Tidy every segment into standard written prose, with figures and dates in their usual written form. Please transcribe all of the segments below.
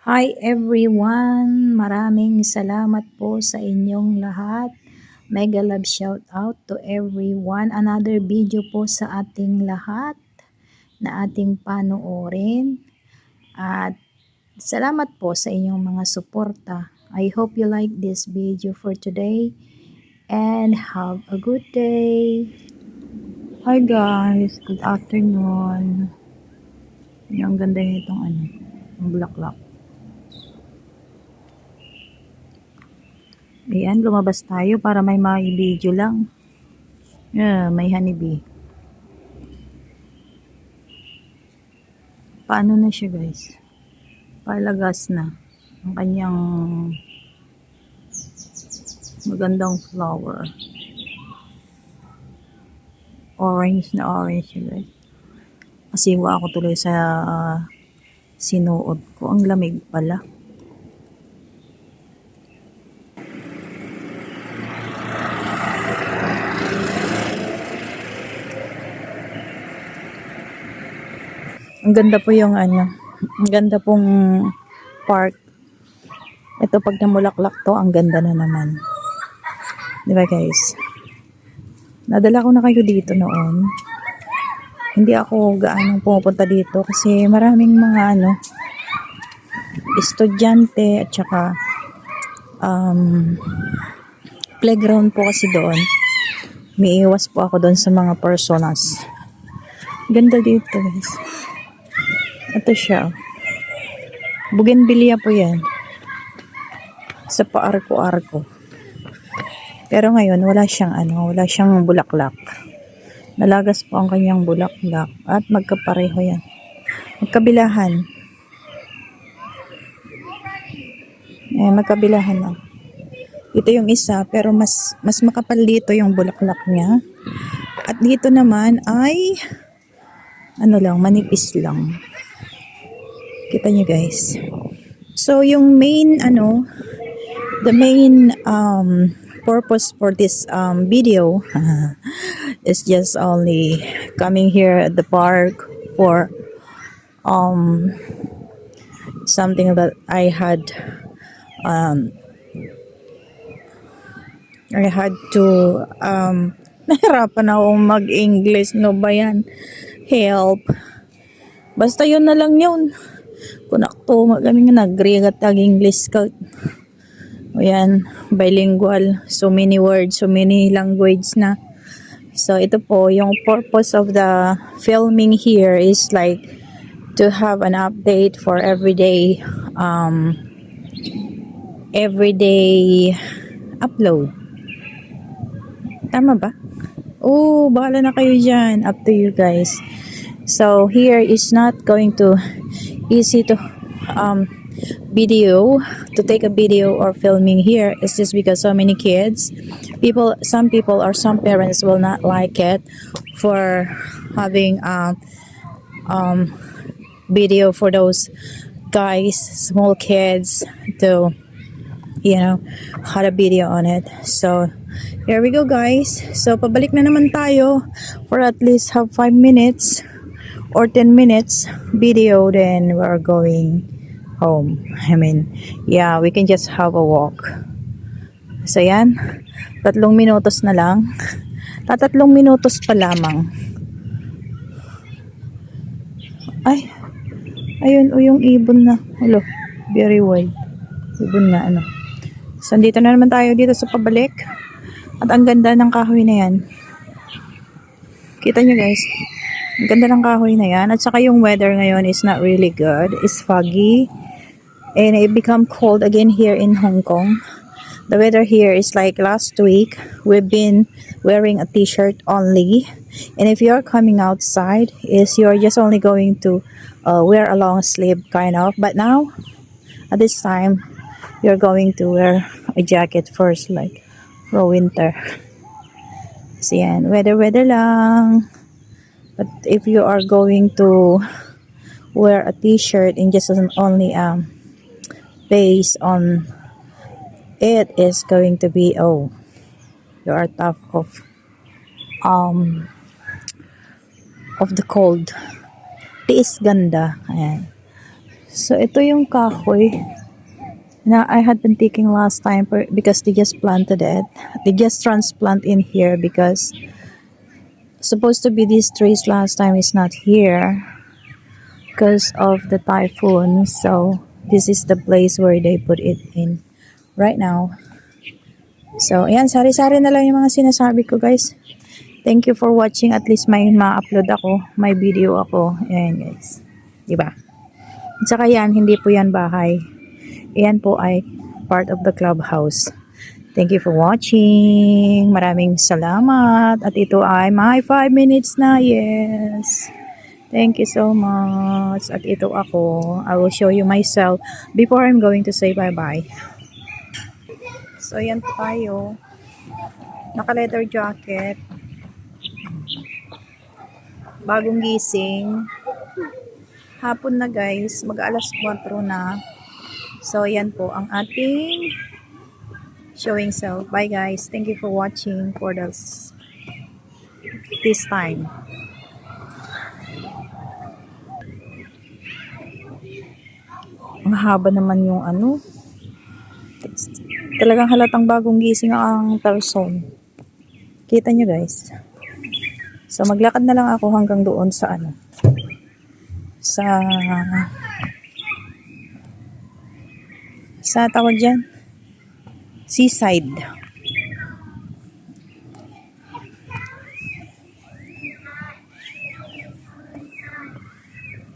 Hi everyone! Maraming salamat po sa inyong lahat. Mega love shout out to everyone. Another video po sa ating lahat na ating panoorin. At salamat po sa inyong mga suporta. I hope you like this video for today and have a good day. Hi guys, good afternoon. Ang ganda nitong ang bulaklak. Ayan, lumabas tayo para may video lang. May honeybee. Paano na siya guys? Palagas na. Ang kanyang magandang flower. Orange na orange siya guys. Asiwa ako tuloy sa sinuod ko. Ang lamig pala. Ang ganda po yung ang ganda pong park. Ito pag namulaklak to, ang ganda na naman. Diba guys? Nadala ko na kayo dito noon. Hindi ako gaano pumupunta dito kasi maraming mga estudyante at saka playground po kasi doon. Umiiwas po ako doon sa mga personas. Ganda dito guys. Ito siya. Bougainvillea po yan. Sa paarko-arko. Pero ngayon wala siyang bulaklak. Nalagas po ang kanyang bulaklak at magkapareho yan. Magkabilahan. Magkabilahan lang. Ito yung isa pero mas makapal dito yung bulaklak niya. At dito naman ay manipis lang. Kita niyo guys. So yung main the main purpose for this video is just only coming here at the park for something that I had to nahirapan akong mag-English, no ba yan? Help. Basta yun na lang yun. Kunakto, kami nga nag-regat English ka. O yan, bilingual. So many words, so many language na. So ito po, yung purpose of the filming here is like to have an update for everyday upload. Tama ba? Oh, bahala na kayo dyan. Up to you guys. So here is not going to easy to take a video or filming here. It's just because so many kids, some people or some parents will not like it for having video for those guys, small kids to had a video on it. So here we go guys. So pabalik na naman tayo for at least have 5 minutes or 10 minutes video, then we're going home. We can just have a walk. So yan, 3 minutos na lang. 3 minutos pa lamang. Ay, ayun yung ibon na. Hello, very wild. Ibon na So dito na naman tayo dito sa pabalik. At ang ganda ng kahoy na yan. Kita nyo guys. Ang ganda ng kahoy na yan. At saka yung weather ngayon is not really good. It's foggy. And it become cold again here in Hong Kong. The weather here is like last week. We've been wearing a t-shirt only. And if you're coming outside, you're just only going to wear a long sleeve kind of. But now, at this time, you're going to wear a jacket first, like for winter. So yan, weather lang. But if you are going to wear a t-shirt and just only base on it is going to be you are tough of the cold. Tiis ganda. Ayan. So, ito yung kahoy na I had been taking last time because they just planted it. They just transplant in here because supposed to be these trees last time is not here because of the typhoon. So, this is the place where they put it in right now. So, ayan, sari-sari na lang yung mga sinasabi ko, guys. Thank you for watching. At least may ma-upload ako, may video ako. Ayan, guys. Diba? At saka yan, hindi po yan bahay. Ayan po ay part of the clubhouse. Thank you for watching. Maraming salamat. At ito ay my 5 minutes na. Yes. Thank you so much. At ito ako. I will show you myself before I'm going to say bye-bye. So, yan po tayo. Naka-leather jacket. Bagong gising. Hapon na, guys. Mag-alas 4 na. So, yan po ang ating showing self. Bye, guys. Thank you for watching for this time. Ang haba naman yung ano. Talagang halatang bagong gising ang person. Kita nyo, guys. So, maglakad na lang ako hanggang doon sa ano. Sa tawag dyan? Seaside.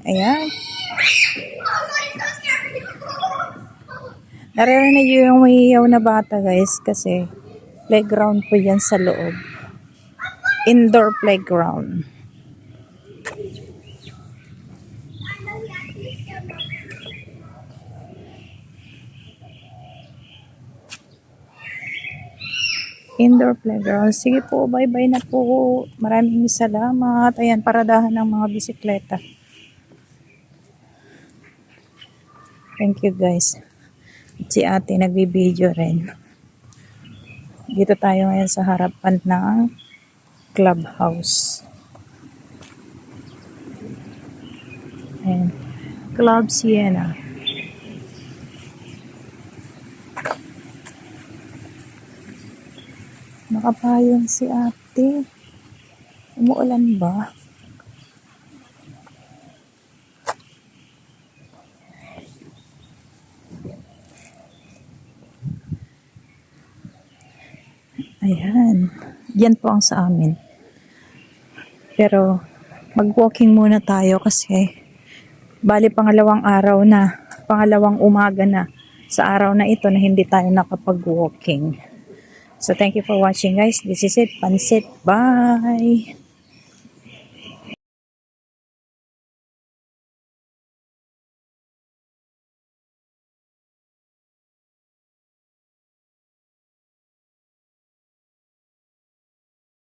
Ayan. Naririnig yung umiiyaw na bata, guys, kasi playground po yan sa loob. Indoor playground. Indoor playground. Sige po, bye-bye na po. Maraming salamat. Ayan, paradahan ng mga bisikleta. Thank you, guys. At si ate nagbibideo rin. Dito tayo ngayon sa harapan ng clubhouse. Ayan. Club Siena. Nakapayong si ate. Umuulan ba? Ayan. Yan po ang sa amin. Pero, mag-walking muna tayo kasi bali pangalawang umaga na sa araw na ito na hindi tayo nakapag-walking. So, thank you for watching, guys. This is it. Pansit. Bye!